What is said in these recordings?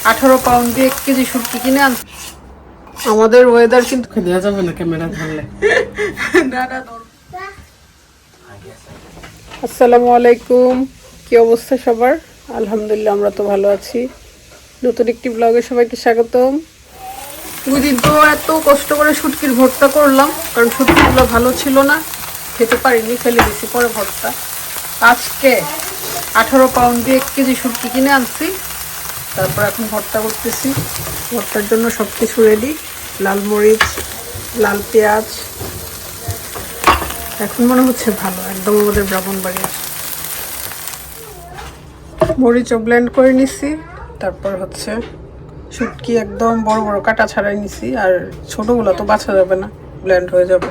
18 pound দিয়ে 1 KG শুটকি কিনে আনছি। আমাদের ওয়েদার কিন্তু দেওয়া যাবে না ক্যামেরা ধরলে। না না আসসালামু আলাইকুম, কি অবস্থা সবার? আলহামদুলিল্লাহ আমরা তো ভালো আছি। নতুন একটি ব্লগে সবাইকে স্বাগতম। 2 দিন তো এত কষ্ট করে শুটকির ভর্তা করলাম, কারণ শুটকিগুলো ভালো ছিল না, খেতে পারিনি, ফেলে দিছি পরে ভর্তা। আজকে 18 পাউন্ড দিয়ে 1 কেজি শুটকি কিনে আনছি, তারপর এখন ভর্তা করতেছি। ভর্তার জন্য সব কিছু রেডি, লাল মরিচ, লাল পেঁয়াজ। এখন মনে হচ্ছে ভালো, একদম আমাদের ব্রাহ্মণবাড়িয়া। মরিচও ব্লেন্ড করে নিছি, তারপর হচ্ছে শুটকি একদম বড় বড় কাটা ছাড়াই নিছি, আর ছোটগুলো তো বাছা যাবে না, ব্লেন্ড হয়ে যাবে।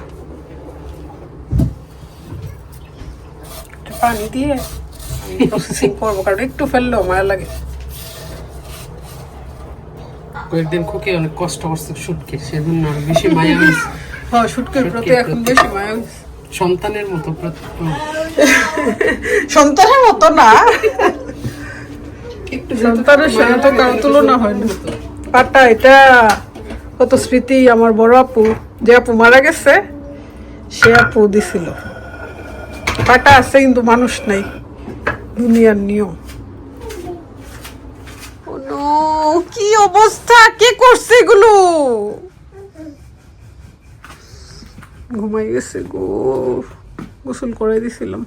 পানি দিয়ে প্রসেসিং করবো, কারণ একটু ফেললেও মায়া লাগে। কয়েকদিন খুকি অনেক কষ্ট করছে শুটকি, সেজন্য আরো বেশি মায়া হয়েছে। হ্যাঁ, শুটকির প্রতি এখন বেশি মায়া হয়েছে। সন্তানের মতো সন্তানের মতো না, একটু সন্তানের সাথে তো কারো তুলনা হয় না। পাটা এটা কত স্মৃতি। আমার বড় আপু, যে আপু মারা গেছে, সে আপু দিছিল। পাটা আছে কিন্তু মানুষ নাই, দুনিয়ার নিয়ম। কি অবস্থা, কে করছে এগুলো? ঘুমাই গেছে গো, গোসল করে দিছিলাম।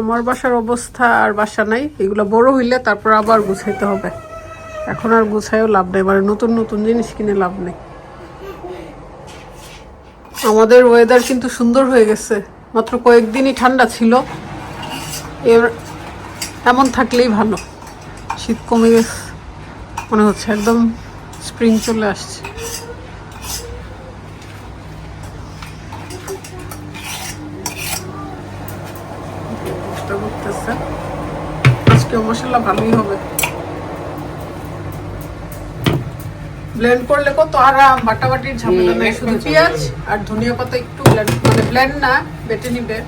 আমার বাসার অবস্থা আর বাসা নাই, এগুলো বড় হইলে তারপর আবার গুছাইতে হবে। এখন আর গুছাইও লাভ নেই, মানে নতুন নতুন জিনিস কিনে লাভ নেই। আমাদের ওয়েদার কিন্তু সুন্দর হয়ে গেছে, মাত্র কয়েকদিনই ঠান্ডা ছিল, এর এমন থাকলেই ভালো। শীত কমে গেছে মনে হচ্ছে, একদম স্প্রিং চলে আসছে। আজকেও মশলা ভালোই হবে, ব্লেন্ড করলে কত আরাম, বাটাবাটির ঝামেলা নাই। শুধু পেঁয়াজ আর ধনিয়া পাতা একটু ব্লেন্ড না বেটে নিবে,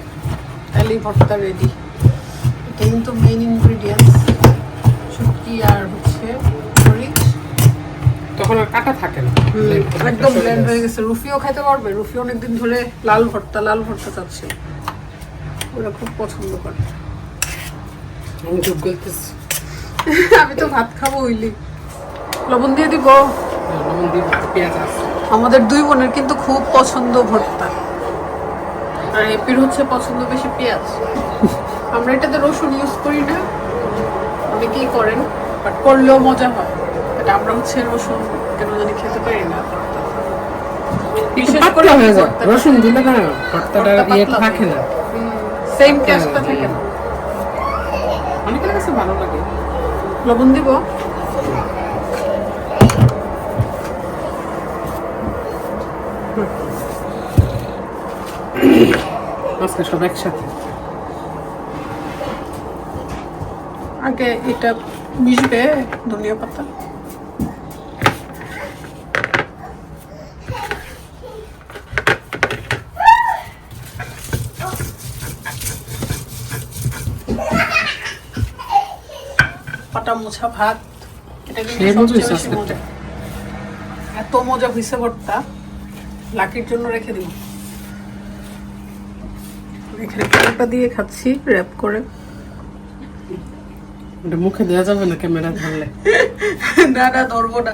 তাহলেই ভর্তা রেডি। এটা কিন্তু মেইন ইনগ্রিডিয়েন্টস, শুটকি আর হচ্ছে মরিচ। তখন আর কাটা থাকে না, একদম ব্লেন্ড হয়ে গেছে। রুফিও খাইতে পারবে, রুফি অনেকদিন ধরে লাল ভর্তা চাচ্ছে, ওরা খুব পছন্দ করে। আমি তো ভাত খাবো হইলি। লবণ দিয়ে দিব, আমাদের 2 বোনের কিন্তু খুব পছন্দ ভর্তা, আর এপির হচ্ছে পছন্দ বেশি পেঁয়াজ। আমরা এটাতে রসুন ইউজ করি না, অনেকেই করেন, বাট করলেও মজা হয়। বাট আমরা হচ্ছে রসুন কেন জানি খেতে পারি না। বিশেষ করে রসুন দিলে না ভর্তাটা ইয়ে থাকে না, সেম টেস্টটা থাকে না। অনেকের কাছে ভালো লাগে। লবণ দিব, আজকে সব একসাথে। আগে এটা মিশবে ধনিয়া পাতা। পাটা মোছা ভাত, এটা কিন্তু সবচেয়ে বেশি মজা। এত মজা হয়েছে ভর্তা, লাকির জন্য রেখে দিব। এখানে পাটা দিয়ে খাচ্ছি র‍্যাপ করে। ওটা মুখে দেওয়া যাবে না ক্যামেরা ধরলে। না না ধরবো না।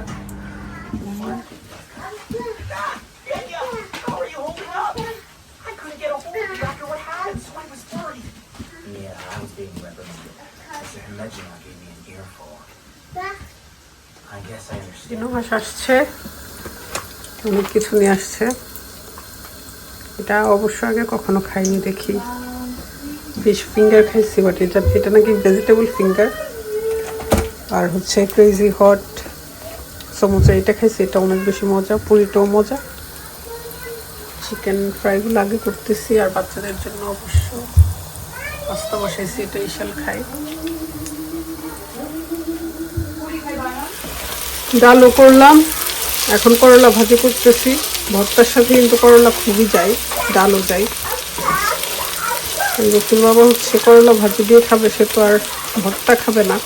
দিনহাস আসছে, অনেক কিছু নিয়ে আসছে। এটা অবশ্য আগে কখনো খাইনি, দেখি। ফিশ ফিঙ্গার খাইছি, বাট এটা নাকি ভেজিটেবল ফিঙ্গার। আর হচ্ছে ক্রেজি হট সমোসা, এটা খাইছি, এটা অনেক বেশি মজা। পুরিটাও মজা। চিকেন ফ্রাইগুলো আগে করতেছি, আর বাচ্চাদের জন্য অবশ্য পাস্তা বসাইছি, এটা ইশাল খাই। ডালও করলাম, এখন করলা ভাজি করতেছি। ভর্তার সাথে কিন্তু করলা খুবই যায়, ডালও যায়। রসুল বাবা হচ্ছে করলা ভাজি দিয়ে খাবে, সে তো আর ভর্তা খাবে না।